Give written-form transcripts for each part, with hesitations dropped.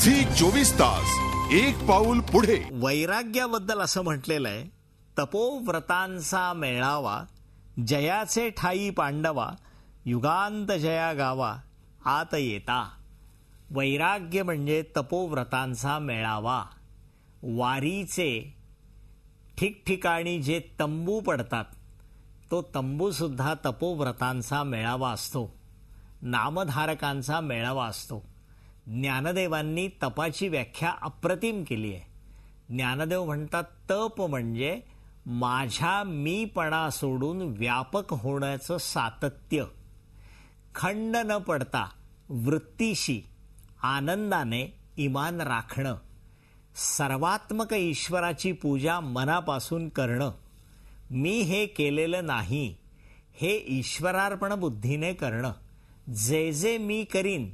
Zee 24 तास एक पाऊल पुढे. वैराग्याबद्दल असं म्हटलेलं आहे, तपोव्रतांचा मेळावा, जयाचे ठाई पांडवा, युगांत जया गावा आत येता. वैराग्य म्हणजे तपोव्रतांचा मेळावा. वारीचे ठिकठिकाणी जे तंबू पडतात, तो तंबूसुद्धा तपोव्रतांचा मेळावा असतो, नामधारकांचा मेळावा असतो. ज्ञानदेवांनी तपाची व्याख्या अप्रतिम केली आहे. ज्ञानदेव म्हणतात, तप म्हणजे माझ्या मीपणा सोडून व्यापक होण्याचं सातत्य, खंड न पडता वृत्तीशी आनंदाने इमान राखणं, सर्वात्मक ईश्वराची पूजा मनापासून करणं. मी हे केलेलं नाही हे ईश्वरार्पण बुद्धीने करणं. जे जे मी करीन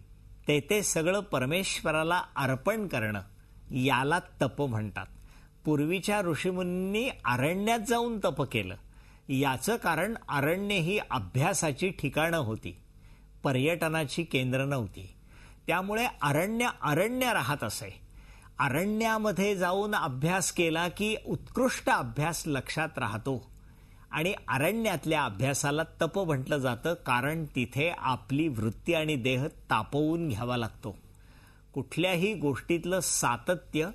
ते ते सगळं परमेश्वराला अर्पण करणं, याला तप म्हणतात. पूर्वीच्या ऋषीमुनींनी अरण्यात जाऊन तप केलं. याचं कारण अरण्य ही अभ्यासाची ठिकाणं होती, पर्यटनाची केंद्र नव्हती. त्यामुळे अरण्य राहत असे. अरण्यामध्ये जाऊन अभ्यास केला की उत्कृष्ट अभ्यास लक्षात राहतो. आणि अरण्यातल्या अभ्यासाला तप म्हटलं जातं, कारण तिथे आपली वृत्ती आणि देह तापवून घ्यावा लागतो. कुठल्याही गोष्टीतलं सातत्य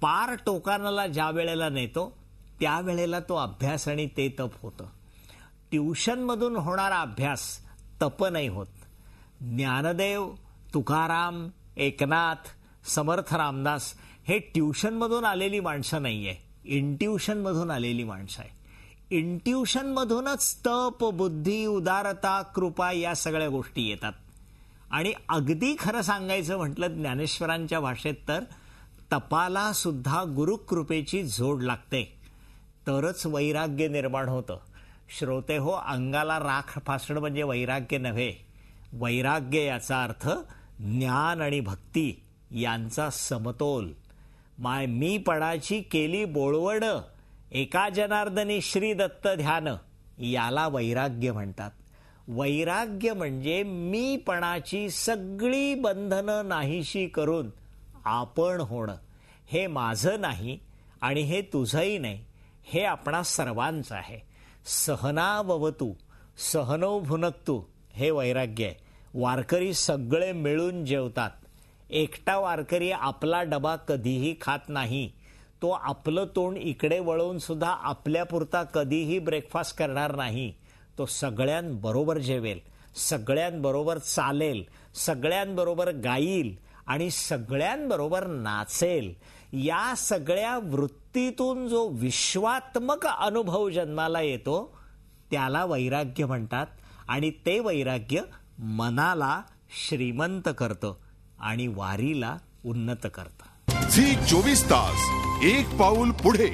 पार टोकानाला ज्या वेळेला नेतो त्यावेळेला तो अभ्यास आणि ते तप होतं. ट्युशनमधून होणारा अभ्यास तप नाही होत. ज्ञानदेव, तुकाराम, एकनाथ, समर्थ रामदास हे ट्युशनमधून आलेली माणसं नाही आहे, इंट्युशनमधून आलेली माणसं आहे. इंट्युशनमधूनच तप, बुद्धी, उदारता, कृपा या सगळ्या गोष्टी येतात. आणि अगदी खरं सांगायचं म्हटलं ज्ञानेश्वरांच्या भाषेत तर तपाला सुद्धा गुरुकृपेची जोड लागते, तरच वैराग्य निर्माण होतं. श्रोते हो, अंगाला राख फासणं म्हणजे वैराग्य नव्हे. वैराग्य याचा अर्थ ज्ञान आणि भक्ती यांचा समतोल. मीपणाची केली बोळवड, एका जनार्दनी श्री दत्त ध्यान, याला वैराग्य म्हणतात. वैराग्य म्हणजे मीपणाची सगळी बंधनं नाहीशी करून आपण होणं. हे माझं नाही आणि हे तुझंही नाही, हे आपणा सर्वांचं आहे. सहनाववतु सहनो भुनक्तु हे वैराग्य आहे. वारकरी सगळे मिळून जेवतात. एकटा वारकरी आपला डबा कधीही खात नाही. तो आपलं तोंड इकडे वळवून सुद्धा आपल्यापुरता कधीही ब्रेकफास्ट करणार नाही. तो सगळ्यांबरोबर जेवेल, सगळ्यांबरोबर चालेल, सगळ्यांबरोबर गाईल आणि सगळ्यांबरोबर नाचेल. या सगळ्या वृत्तीतून जो विश्वात्मक अनुभव जन्माला येतो त्याला वैराग्य म्हणतात. आणि ते वैराग्य मनाला श्रीमंत करतं आणि वारीला उन्नत करतं. झी 24 तास एक पाऊल पुढे.